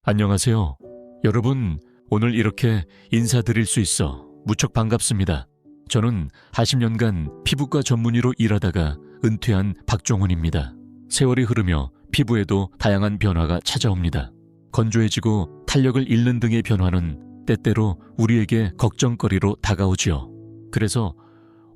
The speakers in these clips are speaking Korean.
안녕하세요. 여러분, 오늘 이렇게 인사드릴 수 있어 무척 반갑습니다. 저는 40년간 피부과 전문의로 일하다가 은퇴한 박종훈입니다. 세월이 흐르며 피부에도 다양한 변화가 찾아옵니다. 건조해지고 탄력을 잃는 등의 변화는 때때로 우리에게 걱정거리로 다가오지요. 그래서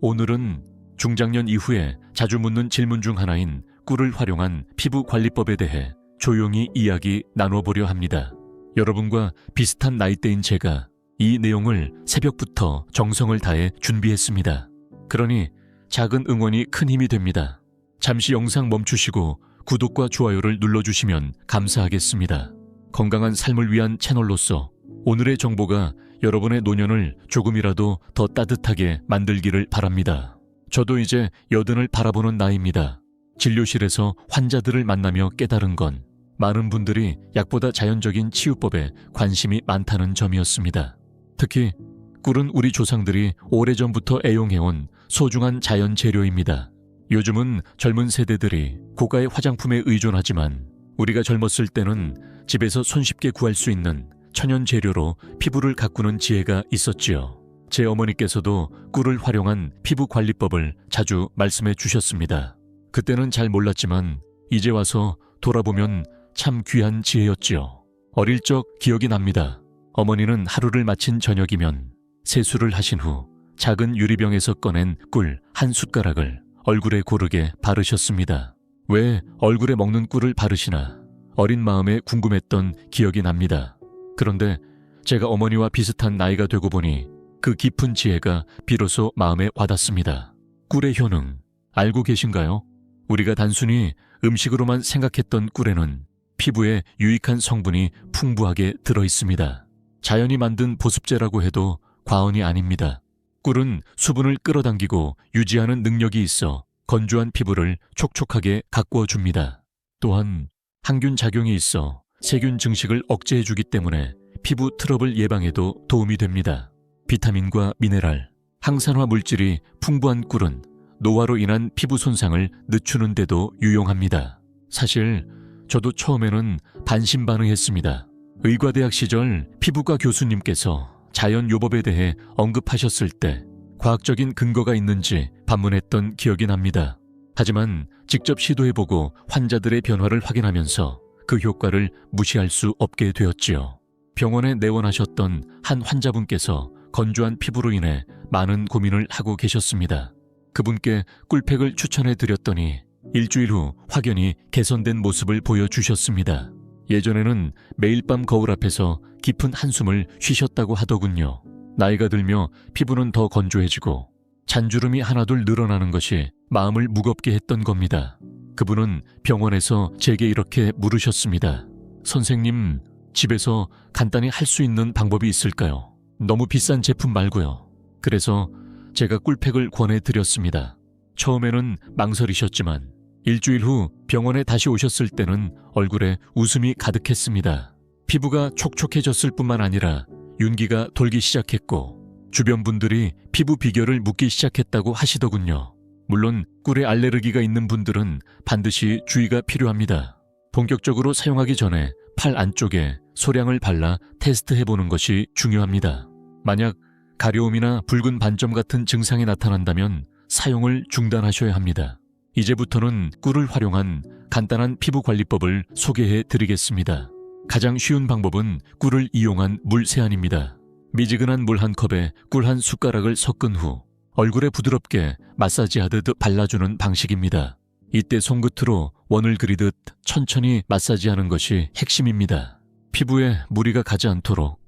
오늘은 중장년 이후에 자주 묻는 질문 중 하나인 꿀을 활용한 피부 관리법에 대해 조용히 이야기 나눠보려 합니다. 여러분과 비슷한 나이대인 제가 이 내용을 새벽부터 정성을 다해 준비했습니다. 그러니 작은 응원이 큰 힘이 됩니다. 잠시 영상 멈추시고 구독과 좋아요를 눌러주시면 감사하겠습니다. 건강한 삶을 위한 채널로서 오늘의 정보가 여러분의 노년을 조금이라도 더 따뜻하게 만들기를 바랍니다. 저도 이제 여든을 바라보는 나이입니다. 진료실에서 환자들을 만나며 깨달은 건 많은 분들이 약보다 자연적인 치유법에 관심이 많다는 점이었습니다. 특히 꿀은 우리 조상들이 오래전부터 애용해온 소중한 자연 재료입니다. 요즘은 젊은 세대들이 고가의 화장품에 의존하지만 우리가 젊었을 때는 집에서 손쉽게 구할 수 있는 천연 재료로 피부를 가꾸는 지혜가 있었지요. 제 어머니께서도 꿀을 활용한 피부 관리법을 자주 말씀해 주셨습니다. 그때는 잘 몰랐지만 이제 와서 돌아보면 참 귀한 지혜였지요. 어릴 적 기억이 납니다. 어머니는 하루를 마친 저녁이면 세수를 하신 후 작은 유리병에서 꺼낸 꿀 한 숟가락을 얼굴에 고르게 바르셨습니다. 왜 얼굴에 먹는 꿀을 바르시나 어린 마음에 궁금했던 기억이 납니다. 그런데 제가 어머니와 비슷한 나이가 되고 보니 그 깊은 지혜가 비로소 마음에 와닿습니다. 꿀의 효능 알고 계신가요? 우리가 단순히 음식으로만 생각했던 꿀에는 피부에 유익한 성분이 풍부하게 들어있습니다. 자연이 만든 보습제라고 해도 과언이 아닙니다. 꿀은 수분을 끌어당기고 유지하는 능력이 있어 건조한 피부를 촉촉하게 가꾸어 줍니다. 또한 항균 작용이 있어 세균 증식을 억제해주기 때문에 피부 트러블 예방에도 도움이 됩니다. 비타민과 미네랄, 항산화 물질이 풍부한 꿀은 노화로 인한 피부 손상을 늦추는 데도 유용합니다. 사실 저도 처음에는 반신반의했습니다. 의과대학 시절 피부과 교수님께서 자연요법에 대해 언급하셨을 때 과학적인 근거가 있는지 반문했던 기억이 납니다. 하지만 직접 시도해보고 환자들의 변화를 확인하면서 그 효과를 무시할 수 없게 되었지요. 병원에 내원하셨던 한 환자분께서 건조한 피부로 인해 많은 고민을 하고 계셨습니다. 그분께 꿀팩을 추천해 드렸더니 일주일 후 확연히 개선된 모습을 보여주셨습니다. 예전에는 매일 밤 거울 앞에서 깊은 한숨을 쉬셨다고 하더군요. 나이가 들며 피부는 더 건조해지고 잔주름이 하나둘 늘어나는 것이 마음을 무겁게 했던 겁니다. 그분은 병원에서 제게 이렇게 물으셨습니다. 선생님, 집에서 간단히 할 수 있는 방법이 있을까요? 너무 비싼 제품 말고요. 그래서 제가 꿀팩을 권해드렸습니다. 처음에는 망설이셨지만 일주일 후 병원에 다시 오셨을 때는 얼굴에 웃음이 가득했습니다. 피부가 촉촉해졌을 뿐만 아니라 윤기가 돌기 시작했고 주변 분들이 피부 비결을 묻기 시작했다고 하시더군요. 물론 꿀에 알레르기가 있는 분들은 반드시 주의가 필요합니다. 본격적으로 사용하기 전에 팔 안쪽에 소량을 발라 테스트해보는 것이 중요합니다. 만약 가려움이나 붉은 반점 같은 증상이 나타난다면 사용을 중단하셔야 합니다. 이제부터는 꿀을 활용한 간단한 피부 관리법을 소개해 드리겠습니다. 가장 쉬운 방법은 꿀을 이용한 물 세안입니다. 미지근한 물 한 컵에 꿀 한 숟가락을 섞은 후 얼굴에 부드럽게 마사지하듯 발라주는 방식입니다. 이때 손끝으로 원을 그리듯 천천히 마사지하는 것이 핵심입니다. 피부에 무리가 가지 않도록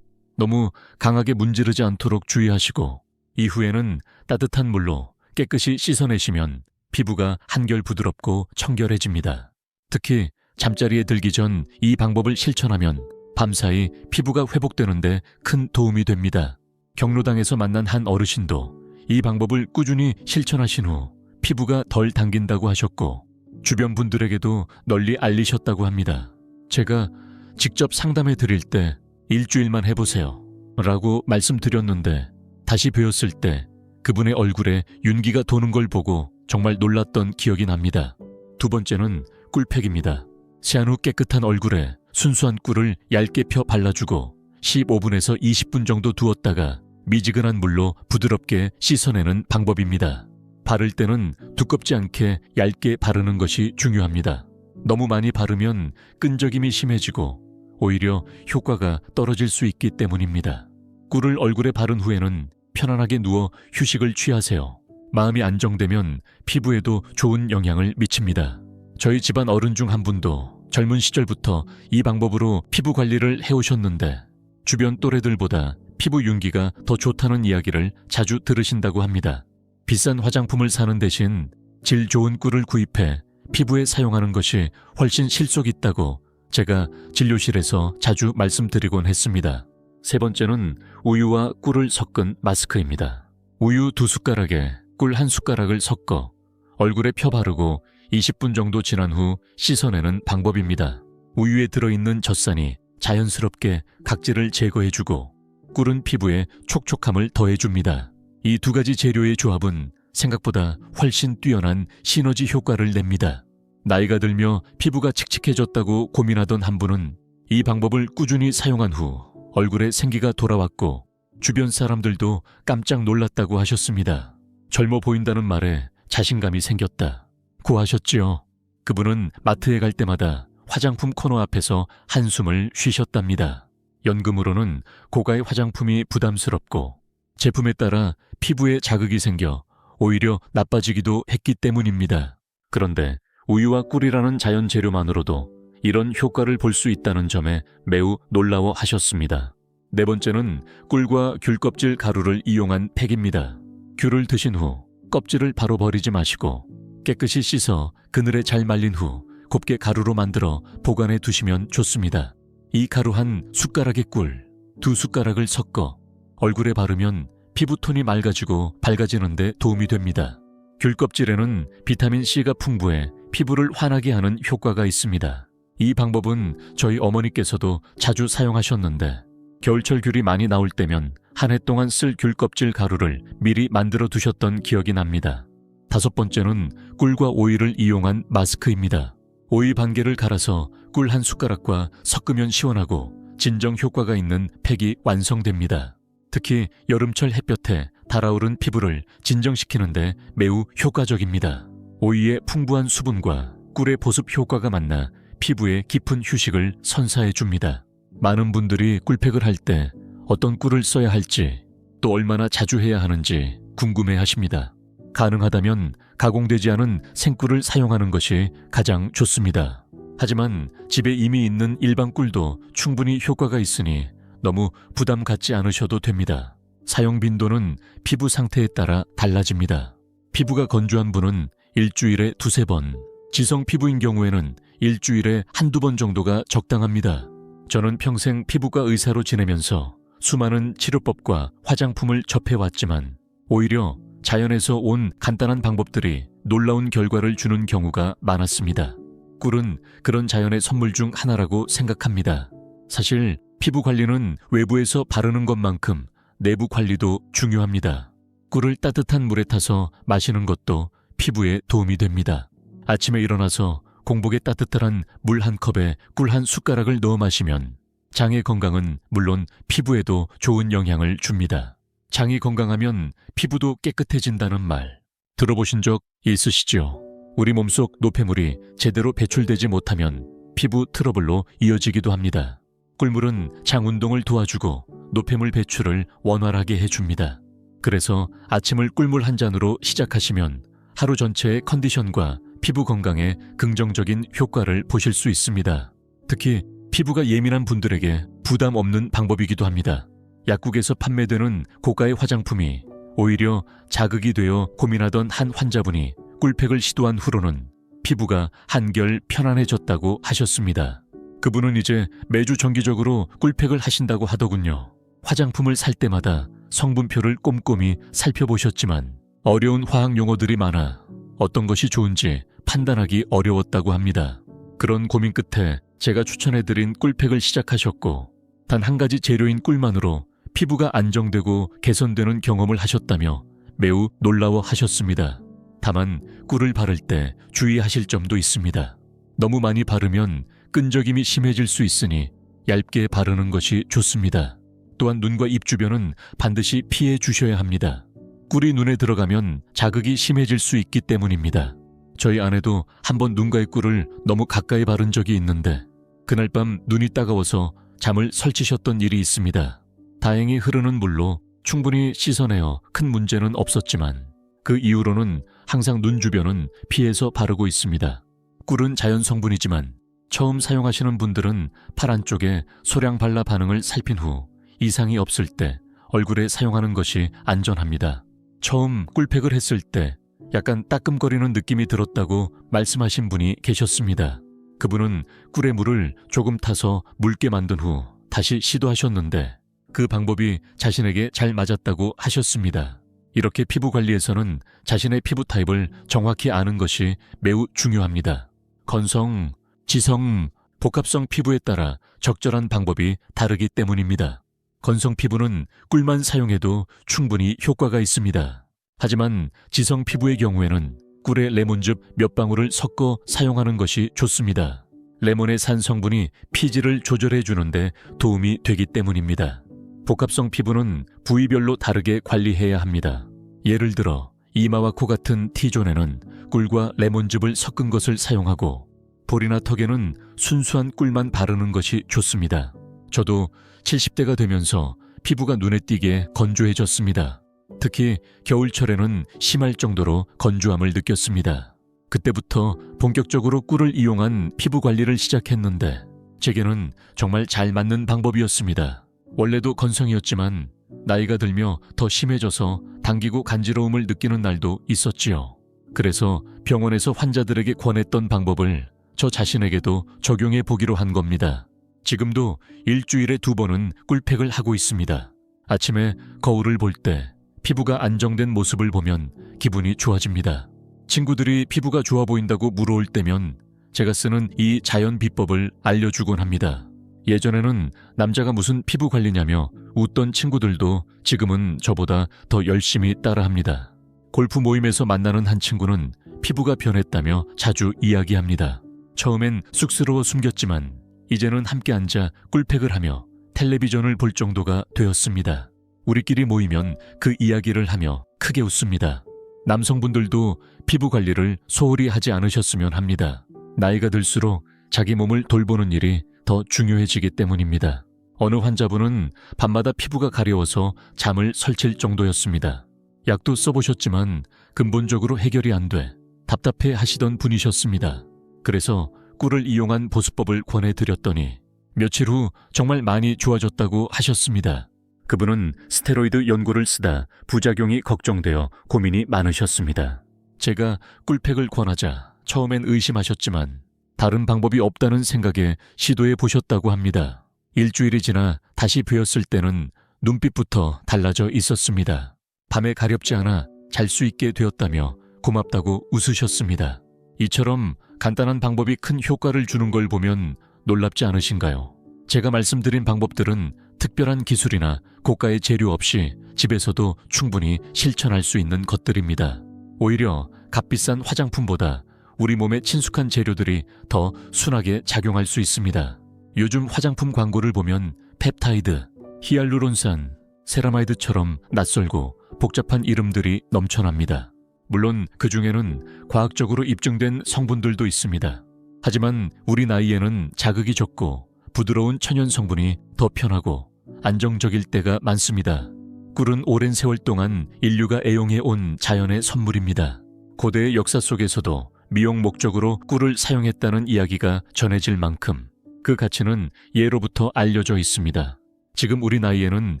너무 강하게 문지르지 않도록 주의하시고 이후에는 따뜻한 물로 깨끗이 씻어내시면 피부가 한결 부드럽고 청결해집니다. 특히 잠자리에 들기 전 이 방법을 실천하면 밤사이 피부가 회복되는데 큰 도움이 됩니다. 경로당에서 만난 한 어르신도 이 방법을 꾸준히 실천하신 후 피부가 덜 당긴다고 하셨고 주변 분들에게도 널리 알리셨다고 합니다. 제가 직접 상담해 드릴 때 일주일만 해보세요 라고 말씀드렸는데 다시 뵈었을 때 그분의 얼굴에 윤기가 도는 걸 보고 정말 놀랐던 기억이 납니다. 두 번째는 꿀팩입니다. 세안 후 깨끗한 얼굴에 순수한 꿀을 얇게 펴 발라주고 15분에서 20분 정도 두었다가 미지근한 물로 부드럽게 씻어내는 방법입니다. 바를 때는 두껍지 않게 얇게 바르는 것이 중요합니다. 너무 많이 바르면 끈적임이 심해지고 오히려 효과가 떨어질 수 있기 때문입니다. 꿀을 얼굴에 바른 후에는 편안하게 누워 휴식을 취하세요. 마음이 안정되면 피부에도 좋은 영향을 미칩니다. 저희 집안 어른 중 한 분도 젊은 시절부터 이 방법으로 피부 관리를 해오셨는데 주변 또래들보다 피부 윤기가 더 좋다는 이야기를 자주 들으신다고 합니다. 비싼 화장품을 사는 대신 질 좋은 꿀을 구입해 피부에 사용하는 것이 훨씬 실속 있다고 제가 진료실에서 자주 말씀드리곤 했습니다. 세 번째는 우유와 꿀을 섞은 마스크입니다. 우유 2숟가락에 꿀 1숟가락을 섞어 얼굴에 펴 바르고 20분 정도 지난 후 씻어내는 방법입니다. 우유에 들어있는 젖산이 자연스럽게 각질을 제거해주고 꿀은 피부에 촉촉함을 더해줍니다. 이 두 가지 재료의 조합은 생각보다 훨씬 뛰어난 시너지 효과를 냅니다. 나이가 들며 피부가 칙칙해졌다고 고민하던 한 분은 이 방법을 꾸준히 사용한 후 얼굴에 생기가 돌아왔고 주변 사람들도 깜짝 놀랐다고 하셨습니다. 젊어 보인다는 말에 자신감이 생겼다 고 하셨지요. 그분은 마트에 갈 때마다 화장품 코너 앞에서 한숨을 쉬셨답니다. 연금으로는 고가의 화장품이 부담스럽고 제품에 따라 피부에 자극이 생겨 오히려 나빠지기도 했기 때문입니다. 그런데 우유와 꿀이라는 자연 재료만으로도 이런 효과를 볼 수 있다는 점에 매우 놀라워 하셨습니다. 네 번째는 꿀과 귤 껍질 가루를 이용한 팩입니다. 귤을 드신 후 껍질을 바로 버리지 마시고 깨끗이 씻어 그늘에 잘 말린 후 곱게 가루로 만들어 보관해 두시면 좋습니다. 이 가루 한 숟가락의 꿀 2숟가락을 섞어 얼굴에 바르면 피부톤이 맑아지고 밝아지는 데 도움이 됩니다. 귤 껍질에는 비타민C가 풍부해 피부를 환하게 하는 효과가 있습니다. 이 방법은 저희 어머니께서도 자주 사용하셨는데 겨울철 귤이 많이 나올 때면 한 해 동안 쓸 귤 껍질 가루를 미리 만들어 두셨던 기억이 납니다. 다섯 번째는 꿀과 오이를 이용한 마스크입니다. 오이 반 개를 갈아서 꿀 1숟가락과 섞으면 시원하고 진정 효과가 있는 팩이 완성됩니다. 특히 여름철 햇볕에 달아오른 피부를 진정시키는데 매우 효과적입니다. 오이의 풍부한 수분과 꿀의 보습 효과가 만나 피부에 깊은 휴식을 선사해 줍니다. 많은 분들이 꿀팩을 할 때 어떤 꿀을 써야 할지 또 얼마나 자주 해야 하는지 궁금해 하십니다. 가능하다면 가공되지 않은 생꿀을 사용하는 것이 가장 좋습니다. 하지만 집에 이미 있는 일반 꿀도 충분히 효과가 있으니 너무 부담 갖지 않으셔도 됩니다. 사용 빈도는 피부 상태에 따라 달라집니다. 피부가 건조한 분은 일주일에 2-3번, 지성 피부인 경우에는 일주일에 1-2번 정도가 적당합니다. 저는 평생 피부과 의사로 지내면서 수많은 치료법과 화장품을 접해왔지만 오히려 자연에서 온 간단한 방법들이 놀라운 결과를 주는 경우가 많았습니다. 꿀은 그런 자연의 선물 중 하나라고 생각합니다. 사실 피부 관리는 외부에서 바르는 것만큼 내부 관리도 중요합니다. 꿀을 따뜻한 물에 타서 마시는 것도 피부에 도움이 됩니다. 아침에 일어나서 공복에 따뜻한 물 1컵에 꿀 1숟가락을 넣어 마시면 장의 건강은 물론 피부에도 좋은 영향을 줍니다. 장이 건강하면 피부도 깨끗해진다는 말 들어보신 적 있으시죠? 우리 몸속 노폐물이 제대로 배출되지 못하면 피부 트러블로 이어지기도 합니다. 꿀물은 장 운동을 도와주고 노폐물 배출을 원활하게 해줍니다. 그래서 아침을 꿀물 한 잔으로 시작하시면 하루 전체의 컨디션과 피부 건강에 긍정적인 효과를 보실 수 있습니다. 특히 피부가 예민한 분들에게 부담 없는 방법이기도 합니다. 약국에서 판매되는 고가의 화장품이 오히려 자극이 되어 고민하던 한 환자분이 꿀팩을 시도한 후로는 피부가 한결 편안해졌다고 하셨습니다. 그분은 이제 매주 정기적으로 꿀팩을 하신다고 하더군요. 화장품을 살 때마다 성분표를 꼼꼼히 살펴보셨지만 어려운 화학 용어들이 많아 어떤 것이 좋은지 판단하기 어려웠다고 합니다. 그런 고민 끝에 제가 추천해드린 꿀팩을 시작하셨고 단 한 가지 재료인 꿀만으로 피부가 안정되고 개선되는 경험을 하셨다며 매우 놀라워하셨습니다. 다만 꿀을 바를 때 주의하실 점도 있습니다. 너무 많이 바르면 끈적임이 심해질 수 있으니 얇게 바르는 것이 좋습니다. 또한 눈과 입 주변은 반드시 피해 주셔야 합니다. 꿀이 눈에 들어가면 자극이 심해질 수 있기 때문입니다. 저희 아내도 한번 눈가에 꿀을 너무 가까이 바른 적이 있는데 그날 밤 눈이 따가워서 잠을 설치셨던 일이 있습니다. 다행히 흐르는 물로 충분히 씻어내어 큰 문제는 없었지만 그 이후로는 항상 눈 주변은 피해서 바르고 있습니다. 꿀은 자연 성분이지만 처음 사용하시는 분들은 팔 안쪽에 소량 발라 반응을 살핀 후 이상이 없을 때 얼굴에 사용하는 것이 안전합니다. 처음 꿀팩을 했을 때 약간 따끔거리는 느낌이 들었다고 말씀하신 분이 계셨습니다. 그분은 꿀에 물을 조금 타서 묽게 만든 후 다시 시도하셨는데 그 방법이 자신에게 잘 맞았다고 하셨습니다. 이렇게 피부 관리에서는 자신의 피부 타입을 정확히 아는 것이 매우 중요합니다. 건성, 지성, 복합성 피부에 따라 적절한 방법이 다르기 때문입니다. 건성 피부는 꿀만 사용해도 충분히 효과가 있습니다. 하지만 지성 피부의 경우에는 꿀에 레몬즙 몇 방울을 섞어 사용하는 것이 좋습니다. 레몬의 산 성분이 피지를 조절해 주는데 도움이 되기 때문입니다. 복합성 피부는 부위별로 다르게 관리해야 합니다. 예를 들어 이마와 코 같은 T존에는 꿀과 레몬즙을 섞은 것을 사용하고 볼이나 턱에는 순수한 꿀만 바르는 것이 좋습니다. 저도 70대가 되면서 피부가 눈에 띄게 건조해졌습니다. 특히 겨울철에는 심할 정도로 건조함을 느꼈습니다. 그때부터 본격적으로 꿀을 이용한 피부 관리를 시작했는데 제게는 정말 잘 맞는 방법이었습니다. 원래도 건성이었지만 나이가 들며 더 심해져서 당기고 간지러움을 느끼는 날도 있었지요. 그래서 병원에서 환자들에게 권했던 방법을 저 자신에게도 적용해 보기로 한 겁니다. 지금도 일주일에 2번은 꿀팩을 하고 있습니다. 아침에 거울을 볼 때 피부가 안정된 모습을 보면 기분이 좋아집니다. 친구들이 피부가 좋아 보인다고 물어올 때면 제가 쓰는 이 자연 비법을 알려주곤 합니다. 예전에는 남자가 무슨 피부 관리냐며 웃던 친구들도 지금은 저보다 더 열심히 따라합니다. 골프 모임에서 만나는 한 친구는 피부가 변했다며 자주 이야기합니다. 처음엔 쑥스러워 숨겼지만 이제는 함께 앉아 꿀팩을 하며 텔레비전을 볼 정도가 되었습니다. 우리끼리 모이면 그 이야기를 하며 크게 웃습니다. 남성분들도 피부 관리를 소홀히 하지 않으셨으면 합니다. 나이가 들수록 자기 몸을 돌보는 일이 더 중요해지기 때문입니다. 어느 환자분은 밤마다 피부가 가려워서 잠을 설칠 정도였습니다. 약도 써보셨지만 근본적으로 해결이 안 돼 답답해 하시던 분이셨습니다. 그래서 꿀을 이용한 보습법을 권해드렸더니 며칠 후 정말 많이 좋아졌다고 하셨습니다. 그분은 스테로이드 연고를 쓰다 부작용이 걱정되어 고민이 많으셨습니다. 제가 꿀팩을 권하자 처음엔 의심하셨지만 다른 방법이 없다는 생각에 시도해 보셨다고 합니다. 일주일이 지나 다시 뵈었을 때는 눈빛부터 달라져 있었습니다. 밤에 가렵지 않아 잘 수 있게 되었다며 고맙다고 웃으셨습니다. 이처럼 간단한 방법이 큰 효과를 주는 걸 보면 놀랍지 않으신가요? 제가 말씀드린 방법들은 특별한 기술이나 고가의 재료 없이 집에서도 충분히 실천할 수 있는 것들입니다. 오히려 값비싼 화장품보다 우리 몸에 친숙한 재료들이 더 순하게 작용할 수 있습니다. 요즘 화장품 광고를 보면 펩타이드, 히알루론산, 세라마이드처럼 낯설고 복잡한 이름들이 넘쳐납니다. 물론 그 중에는 과학적으로 입증된 성분들도 있습니다. 하지만 우리 나이에는 자극이 적고 부드러운 천연 성분이 더 편하고 안정적일 때가 많습니다. 꿀은 오랜 세월 동안 인류가 애용해온 자연의 선물입니다. 고대의 역사 속에서도 미용 목적으로 꿀을 사용했다는 이야기가 전해질 만큼 그 가치는 예로부터 알려져 있습니다. 지금 우리 나이에는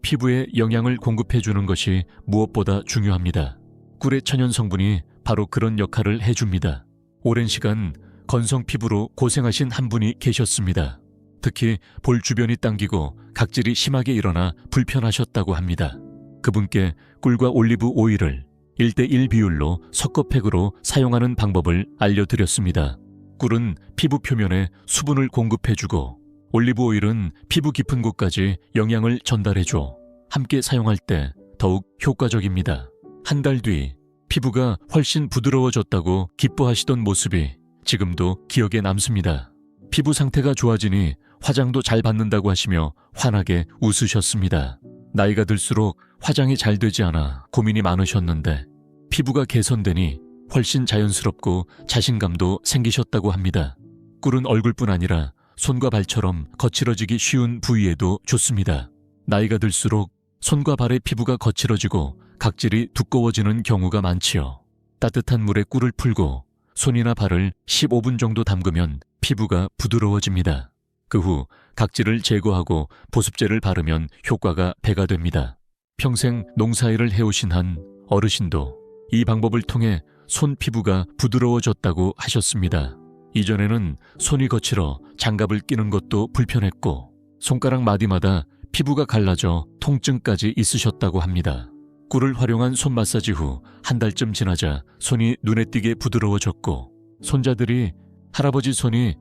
피부에 영양을 공급해주는 것이 무엇보다 중요합니다. 꿀의 천연 성분이 바로 그런 역할을 해줍니다. 오랜 시간 건성 피부로 고생하신 한 분이 계셨습니다. 특히 볼 주변이 당기고 각질이 심하게 일어나 불편하셨다고 합니다. 그분께 꿀과 올리브 오일을 1:1 비율로 섞어 팩으로 사용하는 방법을 알려드렸습니다. 꿀은 피부 표면에 수분을 공급해주고 올리브 오일은 피부 깊은 곳까지 영양을 전달해줘 함께 사용할 때 더욱 효과적입니다. 한 달 뒤 피부가 훨씬 부드러워졌다고 기뻐하시던 모습이 지금도 기억에 남습니다. 피부 상태가 좋아지니 화장도 잘 받는다고 하시며 환하게 웃으셨습니다. 나이가 들수록 화장이 잘 되지 않아 고민이 많으셨는데 피부가 개선되니 훨씬 자연스럽고 자신감도 생기셨다고 합니다. 꿀은 얼굴뿐 아니라 손과 발처럼 거칠어지기 쉬운 부위에도 좋습니다. 나이가 들수록 손과 발의 피부가 거칠어지고 각질이 두꺼워지는 경우가 많지요. 따뜻한 물에 꿀을 풀고 손이나 발을 15분 정도 담그면 피부가 부드러워집니다. 그 후 각질을 제거하고 보습제를 바르면 효과가 배가 됩니다. 평생 농사일을 해오신 한 어르신도 이 방법을 통해 손 피부가 부드러워졌다고 하셨습니다. 이전에는 손이 거칠어 장갑을 끼는 것도 불편했고 손가락 마디마다 피부가 갈라져 통증까지 있으셨다고 합니다. 꿀을 활용한 손 마사지 후 한 달쯤 지나자 손이 눈에 띄게 부드러워졌고 손자들이 할아버지 손이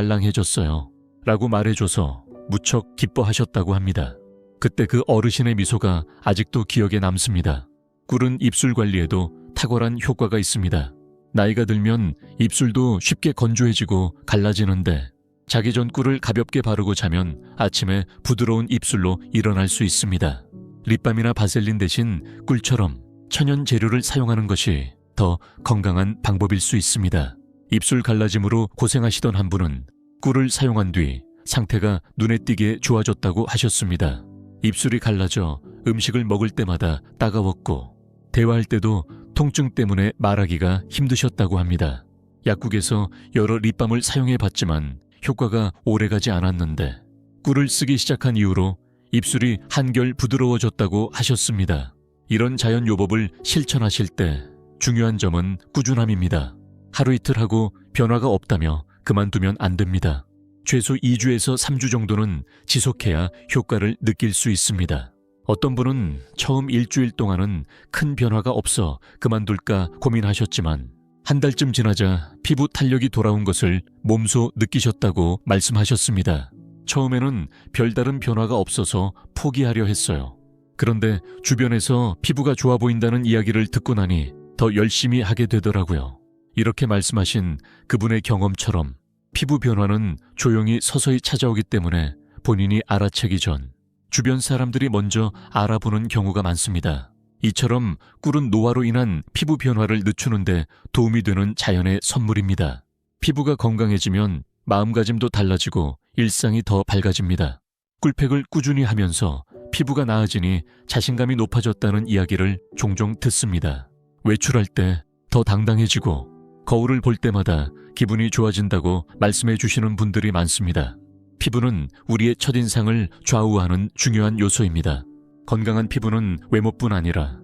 말랑말랑해졌어요 라고 말해줘서 무척 기뻐하셨다고 합니다. 그때 그 어르신의 미소가 아직도 기억에 남습니다. 꿀은 입술 관리에도 탁월한 효과가 있습니다. 나이가 들면 입술도 쉽게 건조해지고 갈라지는데 자기 전 꿀을 가볍게 바르고 자면 아침에 부드러운 입술로 일어날 수 있습니다. 립밤이나 바셀린 대신 꿀처럼 천연 재료를 사용하는 것이 더 건강한 방법일 수 있습니다. 입술 갈라짐으로 고생하시던 한 분은 꿀을 사용한 뒤 상태가 눈에 띄게 좋아졌다고 하셨습니다. 입술이 갈라져 음식을 먹을 때마다 따가웠고 대화할 때도 통증 때문에 말하기가 힘드셨다고 합니다. 약국에서 여러 립밤을 사용해 봤지만 효과가 오래가지 않았는데 꿀을 쓰기 시작한 이후로 입술이 한결 부드러워졌다고 하셨습니다. 이런 자연 요법을 실천하실 때 중요한 점은 꾸준함입니다. 하루 이틀 하고 변화가 없다며 그만두면 안 됩니다. 최소 2주에서 3주 정도는 지속해야 효과를 느낄 수 있습니다. 어떤 분은 처음 일주일 동안은 큰 변화가 없어 그만둘까 고민하셨지만 한 달쯤 지나자 피부 탄력이 돌아온 것을 몸소 느끼셨다고 말씀하셨습니다. 처음에는 별다른 변화가 없어서 포기하려 했어요. 그런데 주변에서 피부가 좋아 보인다는 이야기를 듣고 나니 더 열심히 하게 되더라고요. 이렇게 말씀하신 그분의 경험처럼 피부 변화는 조용히 서서히 찾아오기 때문에 본인이 알아채기 전 주변 사람들이 먼저 알아보는 경우가 많습니다. 이처럼 꿀은 노화로 인한 피부 변화를 늦추는데 도움이 되는 자연의 선물입니다. 피부가 건강해지면 마음가짐도 달라지고 일상이 더 밝아집니다. 꿀팩을 꾸준히 하면서 피부가 나아지니 자신감이 높아졌다는 이야기를 종종 듣습니다. 외출할 때 더 당당해지고 거울을 볼 때마다 기분이 좋아진다고 말씀해 주시는 분들이 많습니다. 피부는 우리의 첫인상을 좌우하는 중요한 요소입니다. 건강한 피부는 외모뿐 아니라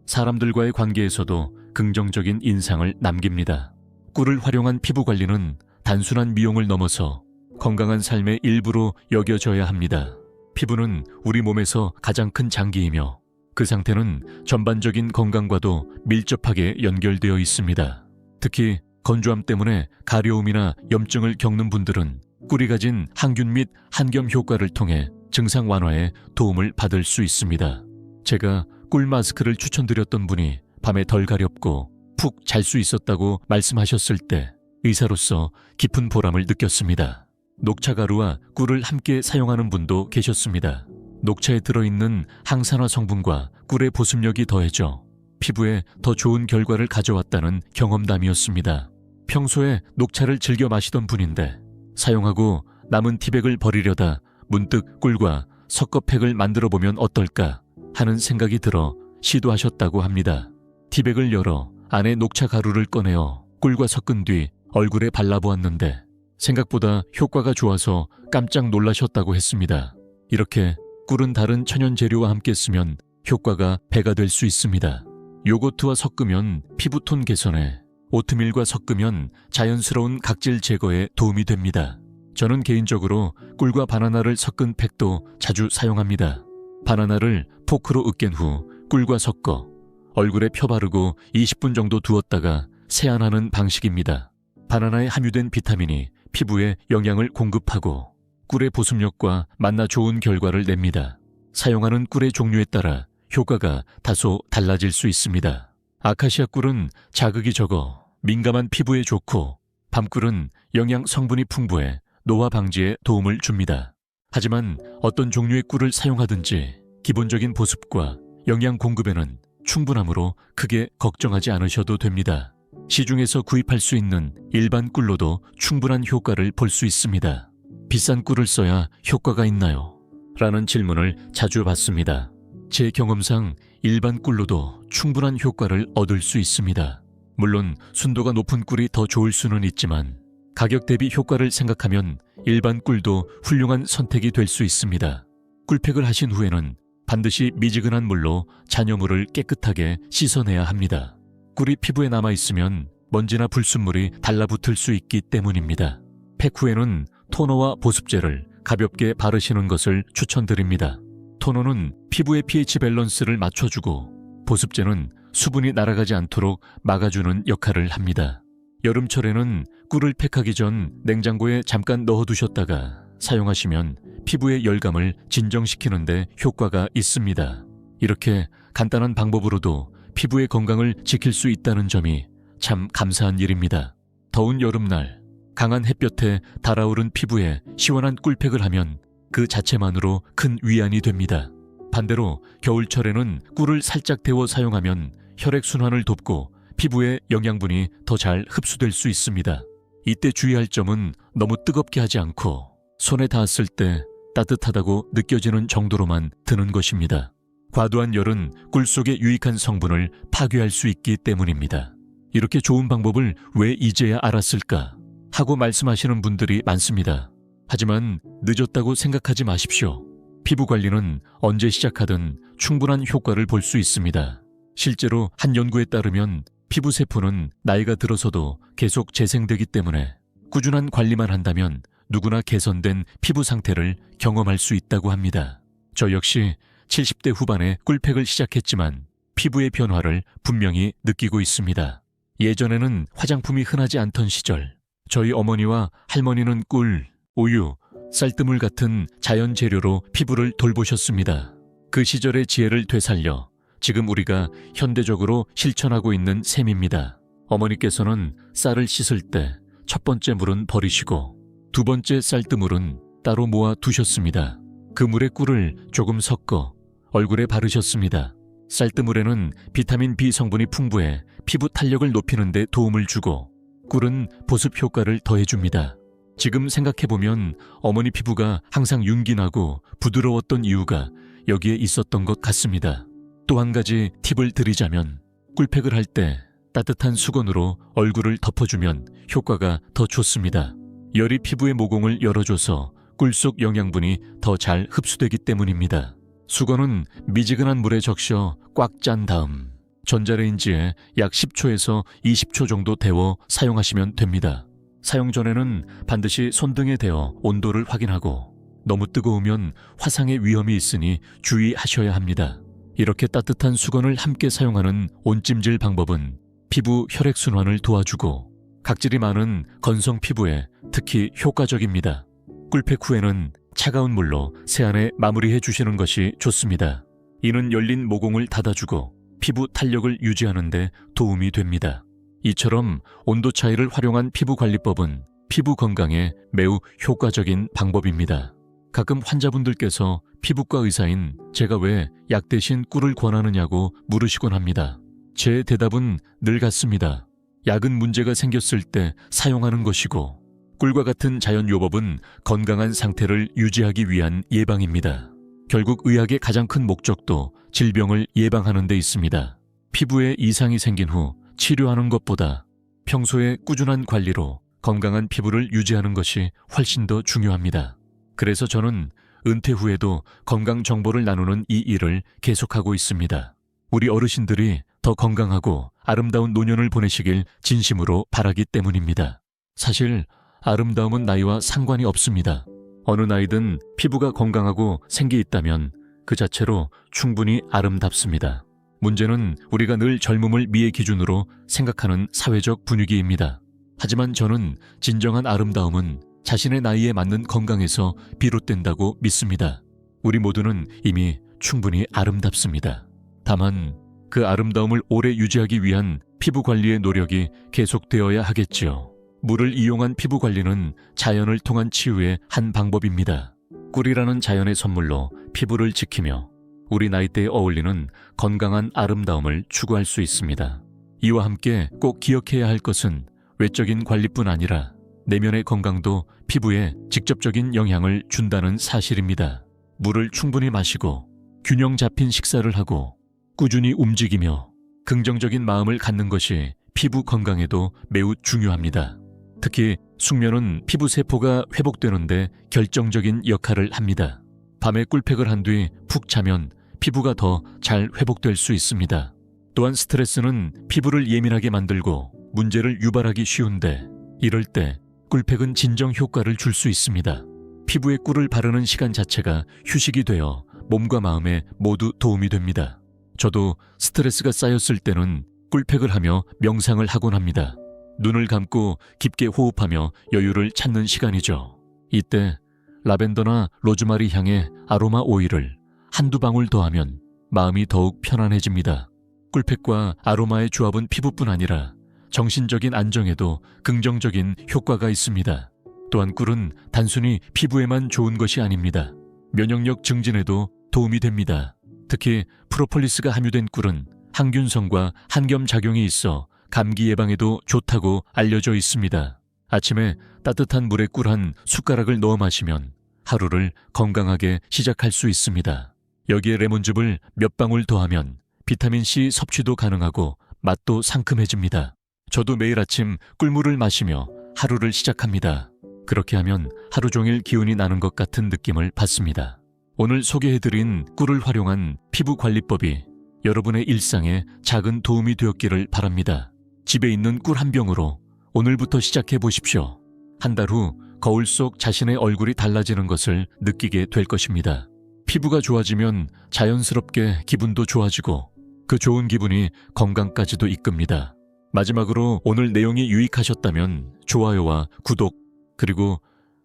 사람들과의 관계에서도 긍정적인 인상을 남깁니다. 꿀을 활용한 피부 관리는 단순한 미용을 넘어서 건강한 삶의 일부로 여겨져야 합니다. 피부는 우리 몸에서 가장 큰 장기이며 그 상태는 전반적인 건강과도 밀접하게 연결되어 있습니다. 특히 건조함 때문에 가려움이나 염증을 겪는 분들은 꿀이 가진 항균 및 한겸 효과를 통해 증상 완화에 도움을 받을 수 있습니다. 제가 꿀 마스크를 추천드렸던 분이 밤에 덜 가렵고 푹 잘 수 있었다고 말씀하셨을 때 의사로서 깊은 보람을 느꼈습니다. 녹차가루와 꿀을 함께 사용하는 분도 계셨습니다. 녹차에 들어있는 항산화 성분과 꿀의 보습력이 더해져 피부에 더 좋은 결과를 가져왔다는 경험담이었습니다. 평소에 녹차를 즐겨 마시던 분인데 사용하고 남은 티백을 버리려다 문득 꿀과 섞어 팩을 만들어 보면 어떨까 하는 생각이 들어 시도하셨다고 합니다. 티백을 열어 안에 녹차 가루를 꺼내어 꿀과 섞은 뒤 얼굴에 발라보았는데 생각보다 효과가 좋아서 깜짝 놀라셨다고 했습니다. 이렇게 꿀은 다른 천연 재료와 함께 쓰면 효과가 배가 될 수 있습니다. 요거트와 섞으면 피부톤 개선에, 오트밀과 섞으면 자연스러운 각질 제거에 도움이 됩니다. 저는 개인적으로 꿀과 바나나를 섞은 팩도 자주 사용합니다. 바나나를 포크로 으깬 후 꿀과 섞어 얼굴에 펴바르고 20분 정도 두었다가 세안하는 방식입니다. 바나나에 함유된 비타민이 피부에 영양을 공급하고 꿀의 보습력과 만나 좋은 결과를 냅니다. 사용하는 꿀의 종류에 따라 효과가 다소 달라질 수 있습니다. 아카시아 꿀은 자극이 적어 민감한 피부에 좋고 밤꿀은 영양 성분이 풍부해 노화 방지에 도움을 줍니다. 하지만 어떤 종류의 꿀을 사용하든지 기본적인 보습과 영양 공급에는 충분하므로 크게 걱정하지 않으셔도 됩니다. 시중에서 구입할 수 있는 일반 꿀로도 충분한 효과를 볼 수 있습니다. 비싼 꿀을 써야 효과가 있나요? 라는 질문을 자주 받습니다. 제 경험상 일반 꿀로도 충분한 효과를 얻을 수 있습니다. 물론 순도가 높은 꿀이 더 좋을 수는 있지만 가격 대비 효과를 생각하면 일반 꿀도 훌륭한 선택이 될 수 있습니다. 꿀팩을 하신 후에는 반드시 미지근한 물로 잔여물을 깨끗하게 씻어내야 합니다. 꿀이 피부에 남아있으면 먼지나 불순물이 달라붙을 수 있기 때문입니다. 팩 후에는 토너와 보습제를 가볍게 바르시는 것을 추천드립니다. 토너는 피부의 pH 밸런스를 맞춰주고 보습제는 수분이 날아가지 않도록 막아주는 역할을 합니다. 여름철에는 꿀을 팩하기 전 냉장고에 잠깐 넣어두셨다가 사용하시면 피부의 열감을 진정시키는 데 효과가 있습니다. 이렇게 간단한 방법으로도 피부의 건강을 지킬 수 있다는 점이 참 감사한 일입니다. 더운 여름날 강한 햇볕에 달아오른 피부에 시원한 꿀팩을 하면 그 자체만으로 큰 위안이 됩니다. 반대로 겨울철에는 꿀을 살짝 데워 사용하면 혈액순환을 돕고 피부에 영양분이 더 잘 흡수될 수 있습니다. 이때 주의할 점은 너무 뜨겁게 하지 않고 손에 닿았을 때 따뜻하다고 느껴지는 정도로만 드는 것입니다. 과도한 열은 꿀 속의 유익한 성분을 파괴할 수 있기 때문입니다. 이렇게 좋은 방법을 왜 이제야 알았을까 하고 말씀하시는 분들이 많습니다. 하지만 늦었다고 생각하지 마십시오. 피부 관리는 언제 시작하든 충분한 효과를 볼 수 있습니다. 실제로 한 연구에 따르면 피부 세포는 나이가 들어서도 계속 재생되기 때문에 꾸준한 관리만 한다면 누구나 개선된 피부 상태를 경험할 수 있다고 합니다. 저 역시 70대 후반에 꿀팩을 시작했지만 피부의 변화를 분명히 느끼고 있습니다. 예전에는 화장품이 흔하지 않던 시절, 저희 어머니와 할머니는 꿀, 우유, 쌀뜨물 같은 자연 재료로 피부를 돌보셨습니다. 그 시절의 지혜를 되살려 지금 우리가 현대적으로 실천하고 있는 셈입니다. 어머니께서는 쌀을 씻을 때 첫 번째 물은 버리시고 두 번째 쌀뜨물은 따로 모아 두셨습니다. 그 물에 꿀을 조금 섞어 얼굴에 바르셨습니다. 쌀뜨물에는 비타민 B 성분이 풍부해 피부 탄력을 높이는 데 도움을 주고 꿀은 보습 효과를 더해줍니다. 지금 생각해보면 어머니 피부가 항상 윤기 나고 부드러웠던 이유가 여기에 있었던 것 같습니다. 또 한 가지 팁을 드리자면 꿀팩을 할 때 따뜻한 수건으로 얼굴을 덮어주면 효과가 더 좋습니다. 열이 피부의 모공을 열어줘서 꿀 속 영양분이 더 잘 흡수되기 때문입니다. 수건은 미지근한 물에 적셔 꽉 짠 다음 전자레인지에 약 10초에서 20초 정도 데워 사용하시면 됩니다. 사용 전에는 반드시 손등에 대어 온도를 확인하고 너무 뜨거우면 화상의 위험이 있으니 주의하셔야 합니다. 이렇게 따뜻한 수건을 함께 사용하는 온찜질 방법은 피부 혈액순환을 도와주고 각질이 많은 건성 피부에 특히 효과적입니다. 꿀팩 후에는 차가운 물로 세안에 마무리해 주시는 것이 좋습니다. 이는 열린 모공을 닫아주고 피부 탄력을 유지하는 데 도움이 됩니다. 이처럼 온도 차이를 활용한 피부 관리법은 피부 건강에 매우 효과적인 방법입니다. 가끔 환자분들께서 피부과 의사인 제가 왜 약 대신 꿀을 권하느냐고 물으시곤 합니다. 제 대답은 늘 같습니다. 약은 문제가 생겼을 때 사용하는 것이고 꿀과 같은 자연요법은 건강한 상태를 유지하기 위한 예방입니다. 결국 의학의 가장 큰 목적도 질병을 예방하는 데 있습니다. 피부에 이상이 생긴 후 치료하는 것보다 평소에 꾸준한 관리로 건강한 피부를 유지하는 것이 훨씬 더 중요합니다. 그래서 저는 은퇴 후에도 건강 정보를 나누는 이 일을 계속하고 있습니다. 우리 어르신들이 더 건강하고 아름다운 노년을 보내시길 진심으로 바라기 때문입니다. 사실 아름다움은 나이와 상관이 없습니다. 어느 나이든 피부가 건강하고 생기 있다면 그 자체로 충분히 아름답습니다. 문제는 우리가 늘 젊음을 미의 기준으로 생각하는 사회적 분위기입니다. 하지만 저는 진정한 아름다움은 자신의 나이에 맞는 건강에서 비롯된다고 믿습니다. 우리 모두는 이미 충분히 아름답습니다. 다만 그 아름다움을 오래 유지하기 위한 피부 관리의 노력이 계속되어야 하겠지요. 물을 이용한 피부 관리는 자연을 통한 치유의 한 방법입니다. 꿀이라는 자연의 선물로 피부를 지키며 우리 나이대에 어울리는 건강한 아름다움을 추구할 수 있습니다. 이와 함께 꼭 기억해야 할 것은 외적인 관리뿐 아니라 내면의 건강도 피부에 직접적인 영향을 준다는 사실입니다. 물을 충분히 마시고 균형 잡힌 식사를 하고 꾸준히 움직이며 긍정적인 마음을 갖는 것이 피부 건강에도 매우 중요합니다. 특히 숙면은 피부 세포가 회복되는데 결정적인 역할을 합니다. 밤에 꿀팩을 한 뒤 푹 자면 피부가 더 잘 회복될 수 있습니다. 또한 스트레스는 피부를 예민하게 만들고 문제를 유발하기 쉬운데 이럴 때 꿀팩은 진정 효과를 줄 수 있습니다. 피부에 꿀을 바르는 시간 자체가 휴식이 되어 몸과 마음에 모두 도움이 됩니다. 저도 스트레스가 쌓였을 때는 꿀팩을 하며 명상을 하곤 합니다. 눈을 감고 깊게 호흡하며 여유를 찾는 시간이죠. 이때 라벤더나 로즈마리 향의 아로마 오일을 한두 방울 더하면 마음이 더욱 편안해집니다. 꿀팩과 아로마의 조합은 피부뿐 아니라 정신적인 안정에도 긍정적인 효과가 있습니다. 또한 꿀은 단순히 피부에만 좋은 것이 아닙니다. 면역력 증진에도 도움이 됩니다. 특히 프로폴리스가 함유된 꿀은 항균성과 항염작용이 있어 감기 예방에도 좋다고 알려져 있습니다. 아침에 따뜻한 물에 꿀 한 숟가락을 넣어 마시면 하루를 건강하게 시작할 수 있습니다. 여기에 레몬즙을 몇 방울 더하면 비타민C 섭취도 가능하고 맛도 상큼해집니다. 저도 매일 아침 꿀물을 마시며 하루를 시작합니다. 그렇게 하면 하루 종일 기운이 나는 것 같은 느낌을 받습니다. 오늘 소개해드린 꿀을 활용한 피부 관리법이 여러분의 일상에 작은 도움이 되었기를 바랍니다. 집에 있는 꿀 한 병으로 오늘부터 시작해 보십시오. 한 달 후 거울 속 자신의 얼굴이 달라지는 것을 느끼게 될 것입니다. 피부가 좋아지면 자연스럽게 기분도 좋아지고 그 좋은 기분이 건강까지도 이끕니다. 마지막으로 오늘 내용이 유익하셨다면 좋아요와 구독 그리고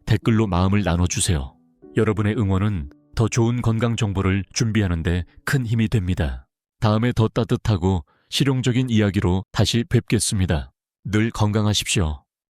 댓글로 마음을 나눠주세요. 여러분의 응원은 더 좋은 건강 정보를 준비하는 데 큰 힘이 됩니다. 다음에 더 따뜻하고 실용적인 이야기로 다시 뵙겠습니다. 늘 건강하십시오.